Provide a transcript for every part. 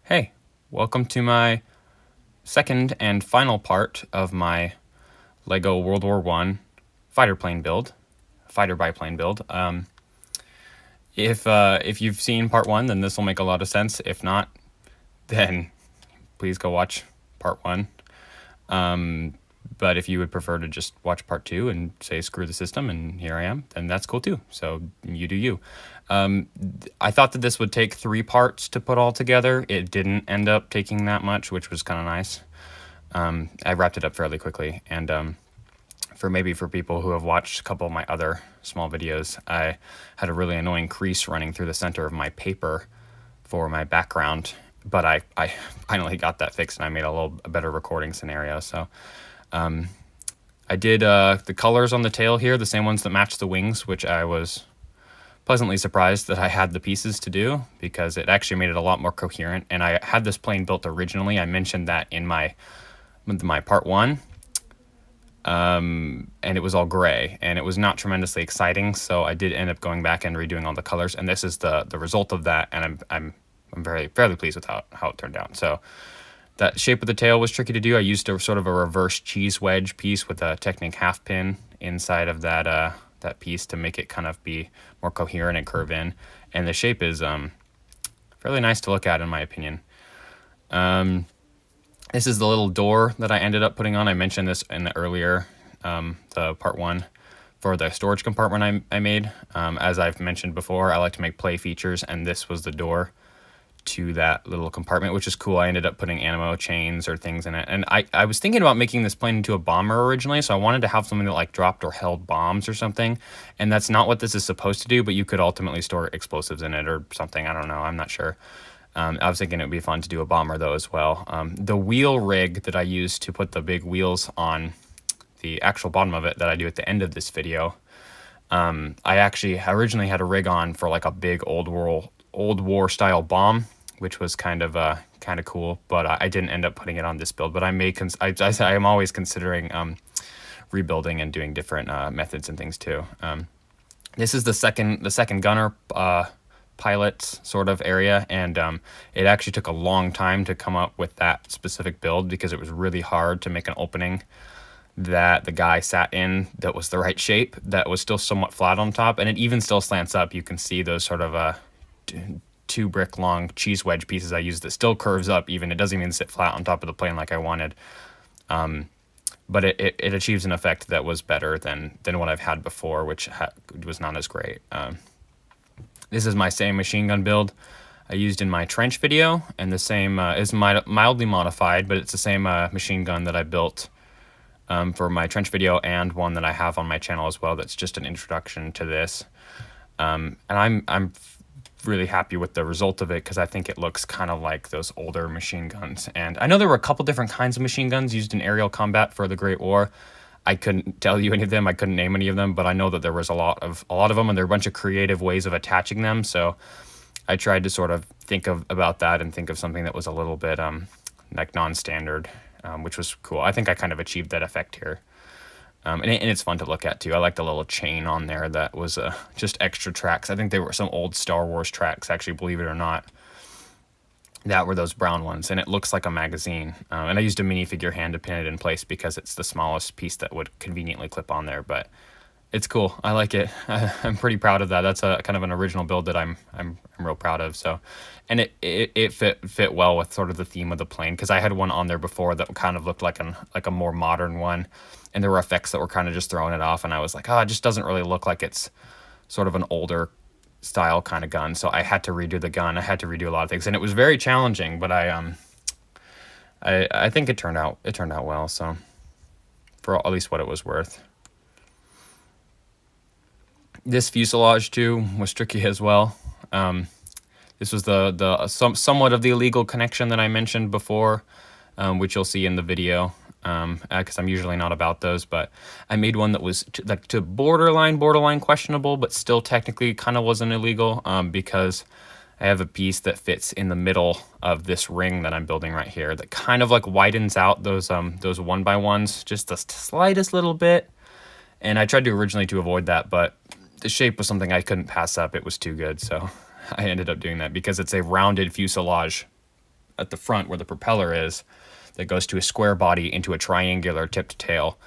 Hey, welcome to my second and final part of my Lego WW1 fighter plane build, fighter biplane build. If you've seen part one, then this will make a lot of sense. If not, then please go watch part one. But if you would prefer to just watch part two and say screw the system and here I am, then that's cool too. So you do you. I thought that this would take 3 parts to put all together. It didn't end up taking that much, which was kind of nice. I wrapped it up fairly quickly, and for people who have watched a couple of my other small videos, I had a really annoying crease running through the center of my paper for my background, but I finally got that fixed and I made a better recording scenario. So I did the colors on the tail here, the same ones that match the wings, which I was pleasantly surprised that I had the pieces to do, because it actually made it a lot more coherent. And I had this plane built originally. I mentioned that in my part one, and it was all gray and it was not tremendously exciting. So I did end up going back and redoing all the colors, and this is the result of that. And I'm fairly pleased with how it turned out. So that shape of the tail was tricky to do. I used a sort of a reverse cheese wedge piece with a Technic half pin inside of that piece to make it kind of be more coherent and curve in. And the shape is fairly nice to look at, in my opinion. This is the little door that I ended up putting on. I mentioned this in the earlier, the part one for the storage compartment I made. As I've mentioned before, I like to make play features, and this was the door to that little compartment, which is cool. I ended up putting ammo chains or things in it, and I was thinking about making this plane into a bomber originally, so I wanted to have something that like dropped or held bombs or something, and that's not what this is supposed to do, but you could ultimately store explosives in it or something. I don't know, I'm not sure. I was thinking it would be fun to do a bomber though as well. The wheel rig that I used to put the big wheels on the actual bottom of it that I do at the end of this video, I actually originally had a rig on for like a big old war style bomb, which was kind of cool, but I didn't end up putting it on this build. But I am always considering rebuilding and doing different methods and things too. This is the second gunner pilot sort of area, and it actually took a long time to come up with that specific build, because it was really hard to make an opening that the guy sat in that was the right shape, that was still somewhat flat on top, and it even still slants up. You can see those sort of 2 brick long cheese wedge pieces I used that still curves up, even. It doesn't even sit flat on top of the plane like I wanted. But it achieves an effect that was better than what I've had before, which was not as great. This is my same machine gun build I used in my trench video, and the same is mildly modified, but it's the same machine gun that I built for my trench video, and one that I have on my channel as well that's just an introduction to this. And I'm really happy with the result of it, because I think it looks kind of like those older machine guns. And I know there were a couple different kinds of machine guns used in aerial combat for the Great War. I couldn't tell you any of them. I couldn't name any of them, but I know that there was a lot of them, and there are a bunch of creative ways of attaching them. So I tried to sort of think about that and think of something that was a little bit like non-standard, which was cool. I think I kind of achieved that effect here. And it's fun to look at too. I like the little chain on there that was just extra tracks. I think they were some old Star Wars tracks, actually, believe it or not. That were those brown ones, and it looks like a magazine. And I used a minifigure hand to pin it in place, because it's the smallest piece that would conveniently clip on there. But it's cool. I like it. I'm pretty proud of that. That's a kind of an original build that I'm real proud of. So, and it fit well with sort of the theme of the plane, because I had one on there before that kind of looked like a more modern one, and there were effects that were kind of just throwing it off, and I was like, oh, it just doesn't really look like it's sort of an older style kind of gun. So I had to redo the gun. I had to redo a lot of things, and it was very challenging, but I think it turned out well. So for at least what it was worth. This fuselage too was tricky as well. This was somewhat of the illegal connection that I mentioned before, which you'll see in the video, because I'm usually not about those, but I made one that was to borderline questionable, but still technically kind of wasn't illegal, because I have a piece that fits in the middle of this ring that I'm building right here that kind of like widens out those 1x1s just the slightest little bit. And I tried to originally to avoid that, but the shape was something I couldn't pass up. It was too good, so I ended up doing that, because it's a rounded fuselage at the front where the propeller is, that goes to a square body into a triangular tipped tail.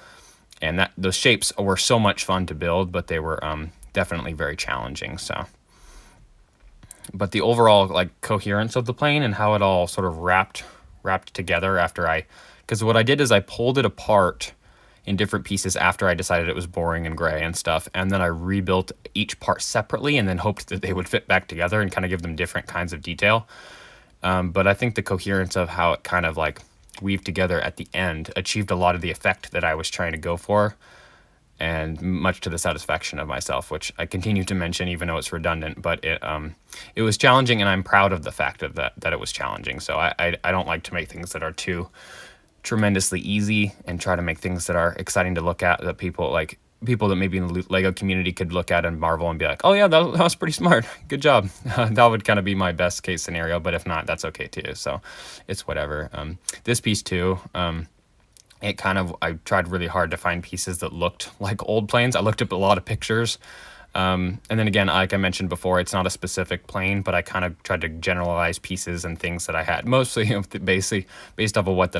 And that those shapes were so much fun to build, but they were definitely very challenging. So, but the overall like coherence of the plane and how it all sort of wrapped together after because what I did is I pulled it apart in different pieces after I decided it was boring and gray and stuff, and then I rebuilt each part separately and then hoped that they would fit back together and kind of give them different kinds of detail. But I think the coherence of how it kind of like weaved together at the end achieved a lot of the effect that I was trying to go for, and much to the satisfaction of myself, which I continue to mention even though it's redundant. But it was challenging, and I'm proud of the fact of that it was challenging. So I don't like to make things that are too tremendously easy and try to make things that are exciting to look at, that people that maybe in the Lego community could look at and marvel and be like, oh yeah, that was pretty smart, good job. That would kind of be my best case scenario, but if not, that's okay too. So it's whatever. This piece too, I tried really hard to find pieces that looked like old planes. I looked up a lot of pictures. And then again, like I mentioned before, it's not a specific plane, but I kind of tried to generalize pieces and things that I had, mostly basically based off of what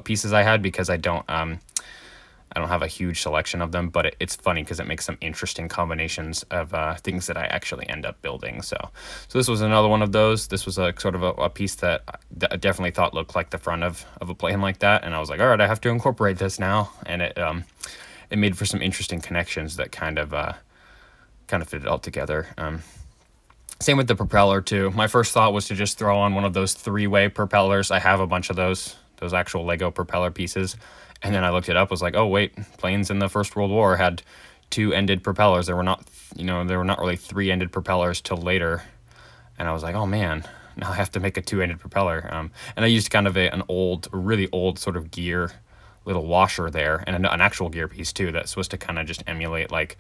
pieces I had, because I don't have a huge selection of them, but it's funny because it makes some interesting combinations of things that I actually end up building. So this was another one of those. This was a sort of a piece that I definitely thought looked like the front of a plane like that, and I was like, all right, I have to incorporate this now, and it made for some interesting connections that kind of fit it all together. Same with the propeller too. My first thought was to just throw on one of those 3-way propellers. I have a bunch of those actual Lego propeller pieces. And then I looked it up, was like, oh wait, planes in the First World War had 2-ended propellers. There were not really 3-ended propellers till later. And I was like, oh man, now I have to make a 2-ended propeller. And I used kind of a really old sort of gear, little washer there, and an actual gear piece too, that's supposed to kind of just emulate like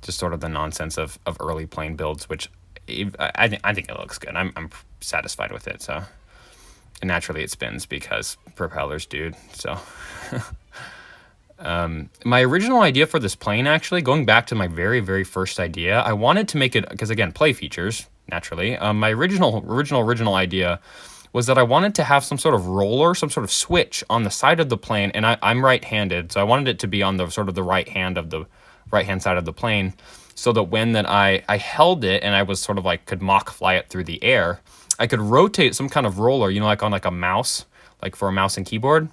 just sort of the nonsense of early plane builds, which I think it looks good. I'm satisfied with it. So, and naturally it spins because propellers, dude. So, my original idea for this plane, actually, going back to my very, very first idea, I wanted to make it, because again, play features, naturally. My original idea was that I wanted to have some sort of roller, some sort of switch on the side of the plane, and I'm right-handed, so I wanted it to be on the sort of the right-hand side of the plane, so that when that I held it and I was sort of like could mock fly it through the air, I could rotate some kind of roller, like on like a mouse, like for a mouse and keyboard.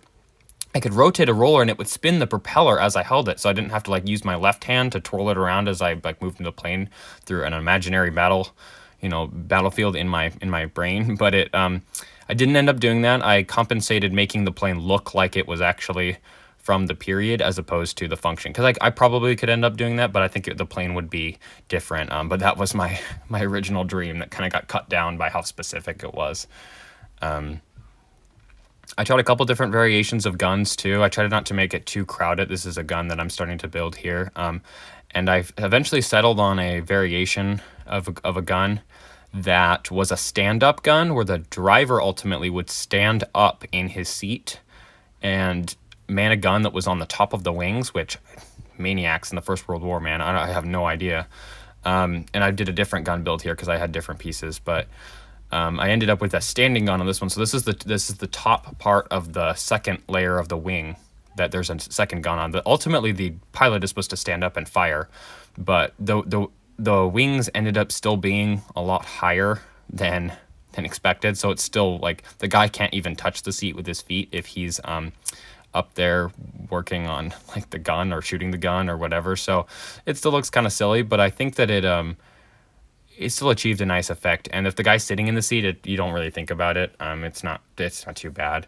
I could rotate a roller and it would spin the propeller as I held it, so I didn't have to like use my left hand to twirl it around as I like moved into the plane through an imaginary battlefield in my brain. But I didn't end up doing that. I compensated making the plane look like it was actually from the period as opposed to the function, because I probably could end up doing that, but I think the plane would be different. But that was my original dream that kind of got cut down by how specific it was. I tried a couple different variations of guns too. I tried not to make it too crowded. This is a gun that I'm starting to build here. And I eventually settled on a variation of a gun that was a stand-up gun where the driver ultimately would stand up in his seat and man a gun that was on the top of the wings, which maniacs in the First World War, man, I have no idea. And I did a different gun build here because I had different pieces, but I ended up with a standing gun on this one. So this is the top part of the second layer of the wing that there's a second gun on. Ultimately, the pilot is supposed to stand up and fire, but the wings ended up still being a lot higher than expected. So it's still like the guy can't even touch the seat with his feet if he's up there working on like the gun or shooting the gun or whatever. So it still looks kind of silly, but I think that it still achieved a nice effect. And if the guy's sitting in the seat, you don't really think about it. It's not too bad.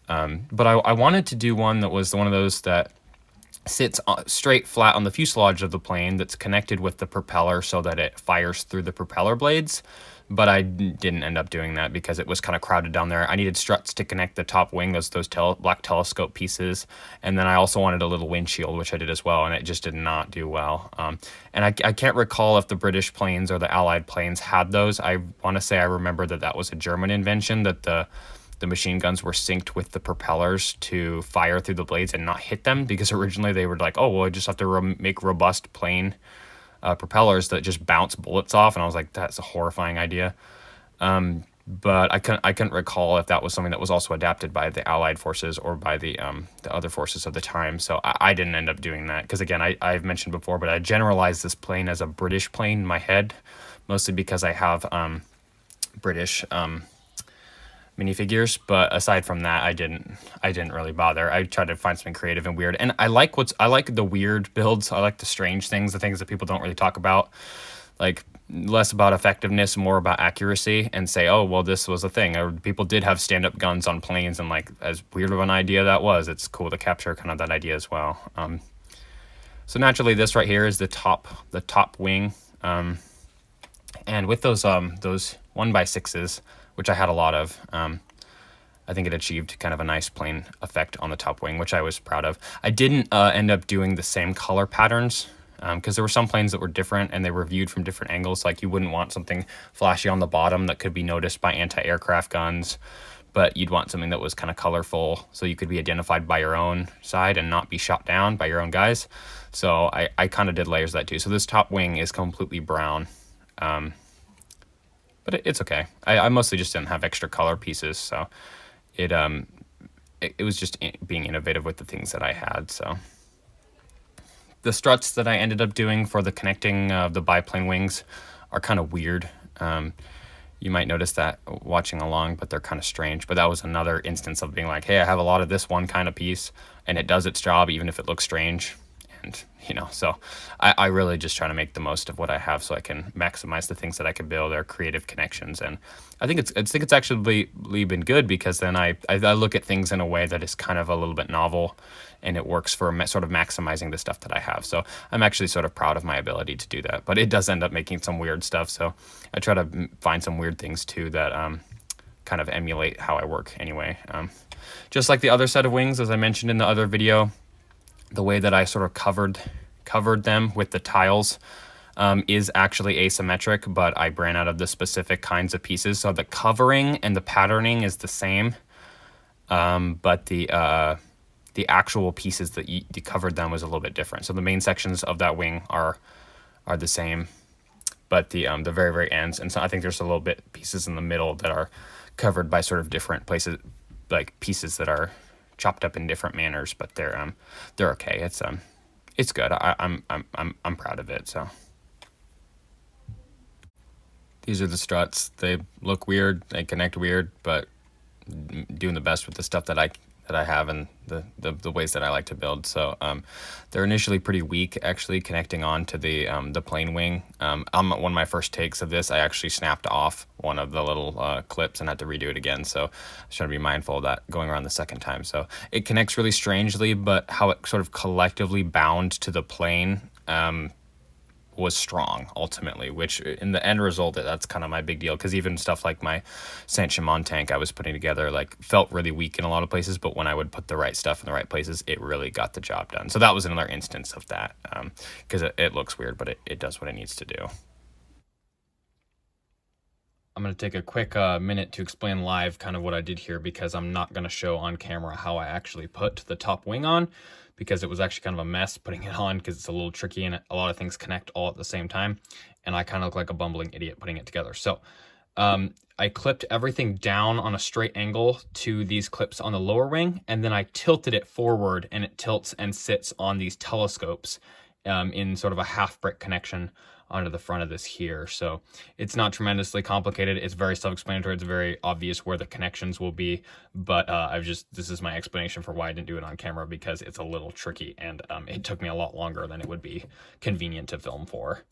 But I wanted to do one that was one of those that sits straight flat on the fuselage of the plane that's connected with the propeller so that it fires through the propeller blades. But I didn't end up doing that because it was kind of crowded down there. I needed struts to connect the top wing, those black telescope pieces. And then I also wanted a little windshield, which I did as well, and it just did not do well. And I can't recall if the British planes or the Allied planes had those. I want to say I remember that was a German invention, that the machine guns were synced with the propellers to fire through the blades and not hit them, because originally they were like, oh, well, I just have to make robust plane propellers that just bounce bullets off, and I was like, that's a horrifying idea. but I couldn't recall if that was something that was also adapted by the Allied forces or by the other forces of the time. So I didn't end up doing that because, again, I've mentioned before, but I generalized this plane as a British plane in my head, mostly because I have British minifigures. But aside from that, I didn't really bother. I tried to find something creative and weird, and I like the weird builds. I like the strange things, the things that people don't really talk about, like less about effectiveness, more about accuracy, and say, oh, well, this was a thing. Or people did have stand-up guns on planes, and like, as weird of an idea that was, it's cool to capture kind of that idea as well. So naturally, this right here is the top wing, and with those 1x6s, which I had a lot of, I think it achieved kind of a nice plane effect on the top wing, which I was proud of. I didn't end up doing the same color patterns because there were some planes that were different and they were viewed from different angles. Like, you wouldn't want something flashy on the bottom that could be noticed by anti-aircraft guns, but you'd want something that was kind of colorful so you could be identified by your own side and not be shot down by your own guys. So I kind of did layers of that too. So this top wing is completely brown, but it's okay. I mostly just didn't have extra color pieces, so it was just being innovative with the things that I had. So the struts that I ended up doing for the connecting of the biplane wings are kind of weird. You might notice that watching along, but they're kind of strange. But that was another instance of being like, hey, I have a lot of this one kind of piece, and it does its job, even if it looks strange. And, so I really just try to make the most of what I have so I can maximize the things that I can build, our creative connections. And I think it's actually been good, because then I look at things in a way that is kind of a little bit novel, and it works for sort of maximizing the stuff that I have. So I'm actually sort of proud of my ability to do that, but it does end up making some weird stuff. So I try to find some weird things too that kind of emulate how I work anyway. Just like the other set of wings, as I mentioned in the other video, the way that I sort of covered them with the tiles is actually asymmetric, but I ran out of the specific kinds of pieces. So the covering and the patterning is the same, but the actual pieces that you covered them was a little bit different. So the main sections of that wing are the same, but the very, very ends, and so I think there's a little bit pieces in the middle that are covered by sort of different places, like pieces that are chopped up in different manners, but they're okay. It's good. I'm proud of it. So these are the struts. They look weird, they connect weird, but doing the best with the stuff that I have and the ways that I like to build. So they're initially pretty weak, actually, connecting on to the plane wing. On one of my first takes of this, I actually snapped off one of the little clips and had to redo it again. So I was trying to be mindful of that going around the second time. So it connects really strangely, but how it sort of collectively bound to the plane was strong ultimately, which in the end result, that's kind of my big deal, because even stuff like my Saint-Chamond tank I was putting together felt really weak in a lot of places, but when I would put the right stuff in the right places, it really got the job done. So that was another instance of that, because it looks weird, but it does what it needs to do. I'm going to take a quick minute to explain live kind of what I did here, because I'm not going to show on camera how I actually put the top wing on, because it was actually kind of a mess putting it on, because it's a little tricky and a lot of things connect all at the same time, and I kind of look like a bumbling idiot putting it together. So I clipped everything down on a straight angle to these clips on the lower wing, and then I tilted it forward, and it tilts and sits on these telescopes in sort of a half brick connection onto the front of this here. So it's not tremendously complicated. It's very self-explanatory. It's very obvious where the connections will be, but this is my explanation for why I didn't do it on camera, because it's a little tricky, and it took me a lot longer than it would be convenient to film for.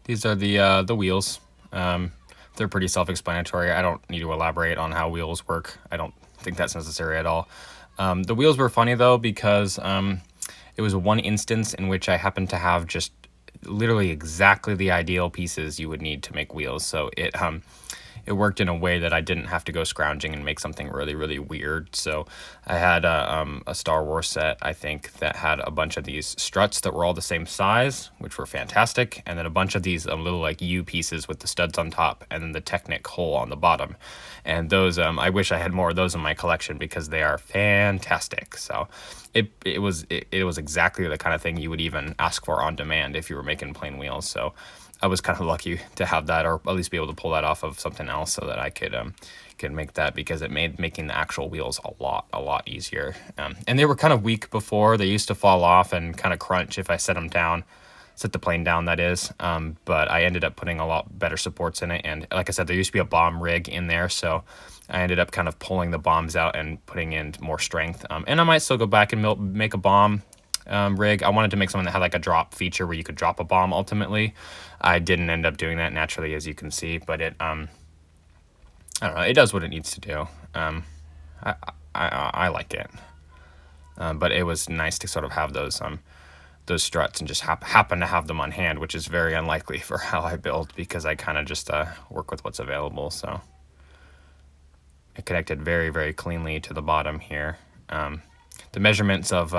These are the wheels. They're pretty self-explanatory. I don't need to elaborate on how wheels work. I don't think that's necessary at all. The wheels were funny though, because it was one instance in which I happened to have just literally exactly the ideal pieces you would need to make wheels. So it worked in a way that I didn't have to go scrounging and make something really, really weird. So I had a Star Wars set, I think, that had a bunch of these struts that were all the same size, which were fantastic, and then a bunch of these little like U pieces with the studs on top, and then the Technic hole on the bottom. And those, I wish I had more of those in my collection, because they are fantastic. So it was exactly the kind of thing you would even ask for on demand if you were making plain wheels. So I was kind of lucky to have that, or at least be able to pull that off of something else, so that I could make that, because it made making the actual wheels a lot easier. And they were kind of weak before. They used to fall off and kind of crunch if I set them down, set the plane down, that is. But I ended up putting a lot better supports in it, and like I said, there used to be a bomb rig in there, so I ended up kind of pulling the bombs out and putting in more strength. And I might still go back and make a bomb rig. I wanted to make something that had like a drop feature where you could drop a bomb ultimately. I didn't end up doing that naturally, as you can see, but it I don't know, it does what it needs to do. I like it, but it was nice to sort of have those struts and just happen to have them on hand, which is very unlikely for how I build, because I kind of just work with what's available. So it connected very cleanly to the bottom here. The measurements of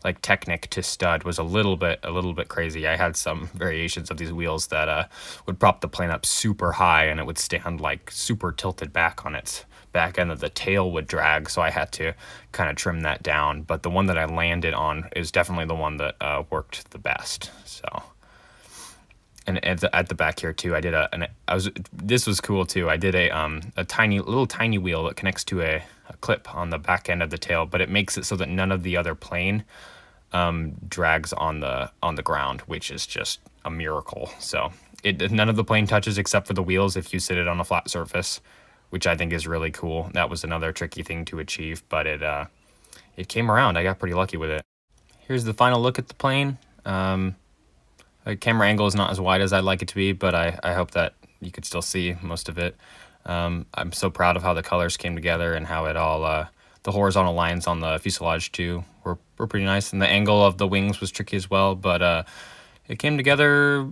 like Technic to stud was a little bit crazy. I had some variations of these wheels that would prop the plane up super high, and it would stand like super tilted back on its back end, that the tail would drag, so I had to kind of trim that down. But the one that I landed on is definitely the one that worked the best. So, and at the back here too, I did this was cool too. I did a tiny wheel that connects to a clip on the back end of the tail, but it makes it so that none of the other plane drags on the ground, which is just a miracle. So none of the plane touches except for the wheels if you sit it on a flat surface, which I think is really cool. That was another tricky thing to achieve, but it came around. I got pretty lucky with it. Here's the final look at the plane. The camera angle is not as wide as I'd like it to be, but I hope that you could still see most of it. I'm so proud of how the colors came together, and how it all, the horizontal lines on the fuselage too were pretty nice, and the angle of the wings was tricky as well, but it came together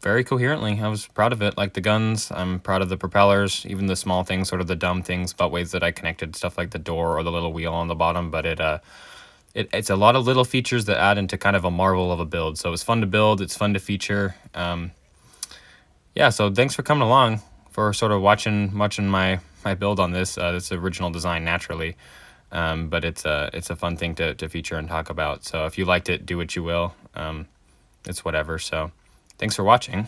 very coherently. I was proud of it. Like the guns, I'm proud of the propellers, even the small things, sort of the dumb things about ways that I connected stuff like the door or the little wheel on the bottom, but it's a lot of little features that add into kind of a marvel of a build. So it's fun to build, it's fun to feature. Yeah, so thanks for coming along, for sort of watching my build on this. This original design naturally, but it's a fun thing to feature and talk about. So if you liked it, do what you will. It's whatever. So thanks for watching.